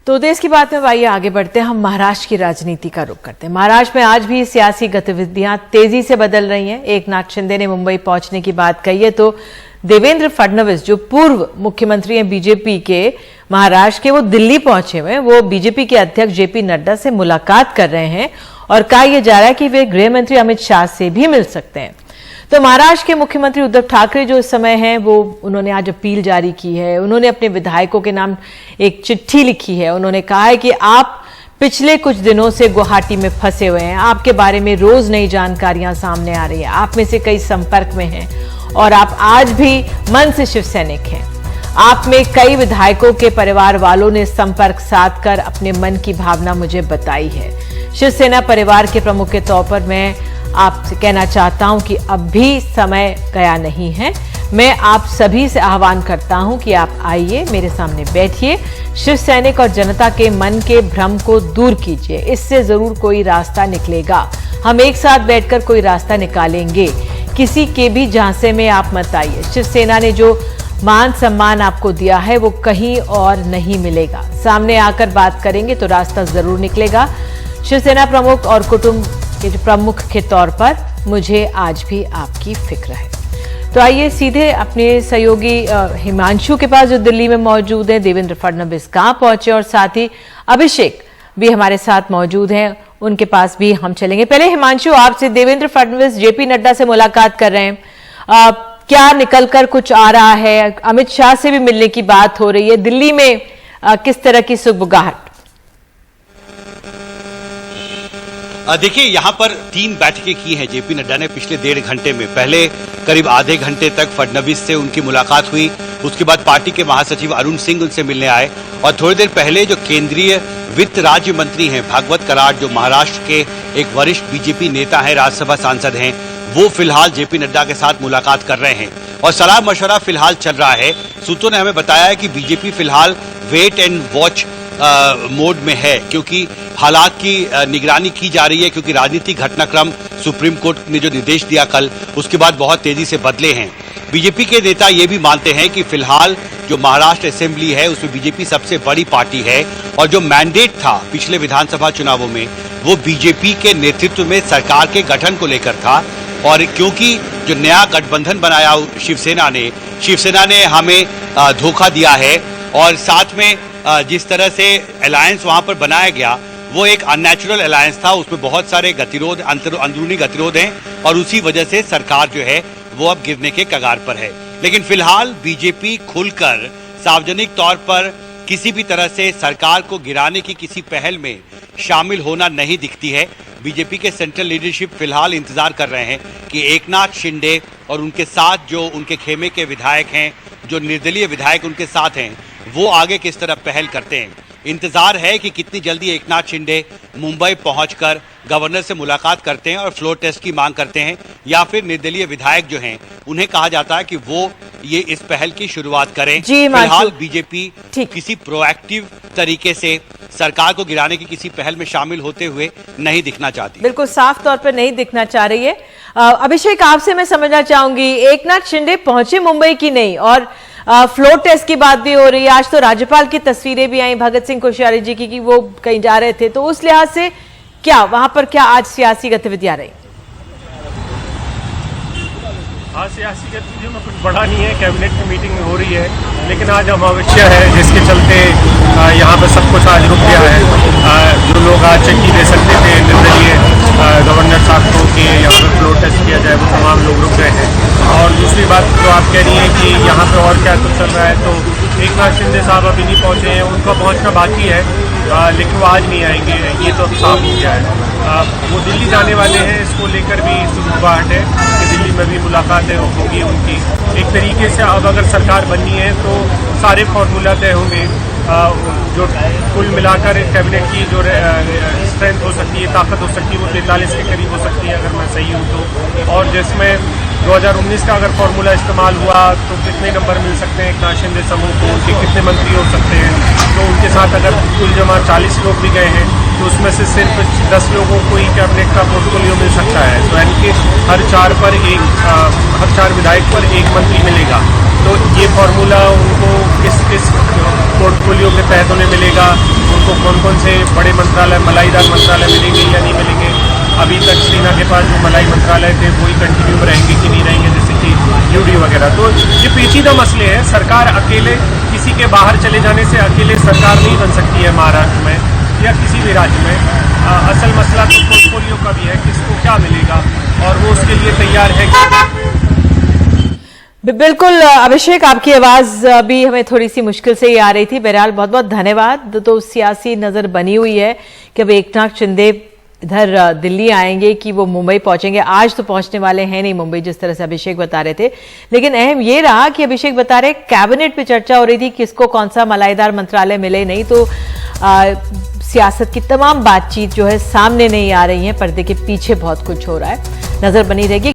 तो देश की बात में आइए आगे बढ़ते हैं। हम महाराष्ट्र की राजनीति का रुख करते हैं। महाराष्ट्र में आज भी सियासी गतिविधियां तेजी से बदल रही हैं। एकनाथ शिंदे ने मुंबई पहुंचने की बात कही है तो देवेंद्र फडणवीस जो पूर्व मुख्यमंत्री हैं बीजेपी के महाराष्ट्र के, वो दिल्ली पहुंचे हुए हैं। वो बीजेपी के अध्यक्ष जेपी नड्डा से मुलाकात कर रहे हैं और कहा यह जा रहा है कि वे गृह मंत्री अमित शाह से भी मिल सकते हैं। तो महाराष्ट्र के मुख्यमंत्री उद्धव ठाकरे जो इस समय हैं, वो उन्होंने आज अपील जारी की है। उन्होंने अपने विधायकों के नाम एक चिट्ठी लिखी है। उन्होंने कहा है कि आप पिछले कुछ दिनों से गुवाहाटी में फंसे हुए हैं, आपके बारे में रोज नई जानकारियां सामने आ रही है, आप में से कई संपर्क में हैं और आप आज भी मन से शिव सैनिक हैं। आप में कई विधायकों के परिवार वालों ने संपर्क साध कर अपने मन की भावना मुझे बताई है। शिवसेना परिवार के प्रमुख के तौर पर मैं आपसे कहना चाहता हूं कि अब भी समय गया नहीं है। मैं आप सभी से आह्वान करता हूं कि आप आइए, मेरे सामने बैठिए, शिव सैनिक और जनता के मन के भ्रम को दूर कीजिए। इससे जरूर कोई रास्ता निकलेगा। हम एक साथ बैठकर कोई रास्ता निकालेंगे। किसी के भी झांसे में आप मत आइए। शिवसेना ने जो मान सम्मान आपको दिया है वो कहीं और नहीं मिलेगा। सामने आकर बात करेंगे तो रास्ता जरूर निकलेगा। शिवसेना प्रमुख और कुटुंब के प्रमुख के तौर पर मुझे आज भी आपकी फिक्र है। तो आइए सीधे अपने सहयोगी हिमांशु के पास जो दिल्ली में मौजूद है। देवेंद्र फडणवीस कहाँ पहुंचे और साथ ही अभिषेक भी हमारे साथ मौजूद हैं, उनके पास भी हम चलेंगे। पहले हिमांशु, आपसे देवेंद्र फडणवीस जेपी नड्डा से मुलाकात कर रहे हैं, क्या निकलकर कुछ आ रहा है? अमित शाह से भी मिलने की बात हो रही है। दिल्ली में किस तरह की सुगबुगाहट? देखिए, यहाँ पर 3 बैठकें की हैं जेपी नड्डा ने पिछले 1.5 घंटे में। पहले करीब आधे घंटे तक फडणवीस से उनकी मुलाकात हुई। उसके बाद पार्टी के महासचिव अरुण सिंह उनसे मिलने आए और थोड़ी देर पहले जो केंद्रीय वित्त राज्य मंत्री हैं भागवत कराड़, जो महाराष्ट्र के एक वरिष्ठ बीजेपी नेता हैं, राज्यसभा सांसद हैं, वो फिलहाल जेपी नड्डा के साथ मुलाकात कर रहे हैं और सलाह मशवरा फिलहाल चल रहा है। सूत्रों ने हमें बताया है कि बीजेपी फिलहाल वेट एंड वॉच मोड में है, क्योंकि हालात की निगरानी की जा रही है, क्योंकि राजनीतिक घटनाक्रम सुप्रीम कोर्ट ने जो निर्देश दिया कल, उसके बाद बहुत तेजी से बदले हैं। बीजेपी के नेता ये भी मानते हैं कि फिलहाल जो महाराष्ट्र असेंबली है उसमें बीजेपी सबसे बड़ी पार्टी है और जो मैंडेट था पिछले विधानसभा चुनावों में वो बीजेपी के नेतृत्व में सरकार के गठन को लेकर था। और क्योंकि जो नया गठबंधन बनाया शिवसेना ने हमें धोखा दिया है और साथ में जिस तरह से अलायंस वहां पर बनाया गया वो एक अननेचुरल अलायंस था, उसमें बहुत सारे गतिरोध, अंदरूनी गतिरोध हैं और उसी वजह से सरकार जो है वो अब गिरने के कगार पर है। लेकिन फिलहाल बीजेपी खुलकर सार्वजनिक तौर पर किसी भी तरह से सरकार को गिराने की किसी पहल में शामिल होना नहीं दिखती है। बीजेपी के सेंट्रल लीडरशिप फिलहाल इंतजार कर रहे हैं कि एकनाथ शिंदे और उनके साथ जो उनके खेमे के विधायक हैं, जो निर्दलीय विधायक उनके साथ हैं, वो आगे किस तरह पहल करते हैं। इंतजार है कि कितनी जल्दी एकनाथ शिंदे मुंबई पहुंचकर गवर्नर से मुलाकात करते हैं और फ्लोर टेस्ट की मांग करते हैं, या फिर निर्दलीय विधायक जो हैं उन्हें कहा जाता है कि वो ये इस पहल की शुरुआत करें। फिलहाल बीजेपी किसी प्रोएक्टिव तरीके से सरकार को गिराने की किसी पहल में शामिल होते हुए नहीं दिखना चाहती। बिल्कुल साफ तौर पर नहीं दिखना चाह रही है। अभिषेक, आपसे मैं समझना चाहूंगी, एकनाथ शिंदे पहुंचे मुंबई की नहीं और फ्लोर टेस्ट की बात भी हो रही है। आज तो राज्यपाल की तस्वीरें भी आई भगत सिंह कोश्यारी जी की कि वो कहीं जा रहे थे, तो उस लिहाज से क्या वहां पर क्या आज सियासी गतिविधियां रही? आज सियासी गतिविधियों में कुछ बड़ा नहीं है, कैबिनेट की मीटिंग हो रही है, लेकिन आज अमावस्या है जिसके चलते यहाँ पर सब कुछ आज रुक गया है। जो लोग आज चिट्ठी दे सकते थे निर्दलीय गवर्नर साहब को कि यहाँ पर फ्लोर टेस्ट किया जाए, वो तमाम लोग रुक गए हैं। और दूसरी बात जो आप कह रही हैं कि यहाँ पर और क्या कुछ चल रहा है, तो एकनाथ शिंदे साहब अभी नहीं पहुँचे हैं, उनका पहुँचना बाकी है, लेकिन वो आज नहीं आएंगे, ये तो साफ हो गया है। वो दिल्ली जाने वाले हैं, इसको लेकर भी सुगबुगाहट है कि दिल्ली में भी मुलाकातें होगी उनकी। एक तरीके से अब अगर सरकार बननी है तो सारे फॉर्मूला तय होंगे। जो कुल मिलाकर कैबिनेट की जो स्ट्रेंथ हो सकती है, ताकत हो सकती है, वो 43 के करीब हो सकती है अगर मैं सही हूँ तो। और जिसमें 2019 का अगर फॉर्मूला इस्तेमाल हुआ तो कितने नंबर मिल सकते हैं एकनाथ शिंदे समूह को, उनके कितने मंत्री हो सकते हैं, तो उनके साथ अगर कुल जमा 40 लोग भी गए हैं तो उसमें से सिर्फ 10 लोगों को ही कैबिनेट का पोर्टफोलियो मिल सकता है। तो यानी कि हर 4 विधायक पर 1 मंत्री मिलेगा। तो ये फॉर्मूला उनको किस पोर्टफोलियो के तहत उन्हें मिलेगा, उनको कौन कौन से बड़े मंत्रालय, मलाईदार मंत्रालय मिलेंगे या नहीं मिलेंगे। अभी तक सेना के पास जो मलाई मंत्रालय थे वही कंटिन्यू रहेंगे कि नहीं रहेंगे, जैसे कि यूडी वगैरह। तो ये पेचीदा मसले हैं। सरकार अकेले किसी के बाहर चले जाने से अकेले सरकार नहीं बन सकती है महाराष्ट्र में या किसी भी राज्य में। असल मसला तो पोर्टफोलियो का भी है, किसको क्या मिलेगा, और वो उसके लिए तैयार है बिल्कुल। अभिषेक, आपकी आवाज अभी हमें थोड़ी सी मुश्किल से ही आ रही थी। बहरहाल बहुत बहुत धन्यवाद। तो सियासी नजर बनी हुई है कि अब एकनाथ शिंदे इधर दिल्ली आएंगे कि वो मुंबई पहुंचेंगे। आज तो पहुंचने वाले हैं नहीं मुंबई, जिस तरह से अभिषेक बता रहे थे। लेकिन अहम ये रहा कि अभिषेक बता रहे कैबिनेट पे चर्चा हो रही थी किसको कौन सा मलाईदार मंत्रालय मिले नहीं, तो सियासत की तमाम बातचीत जो है सामने नहीं आ रही है, पर्दे के पीछे बहुत कुछ हो रहा है। नजर बनी रहेगी।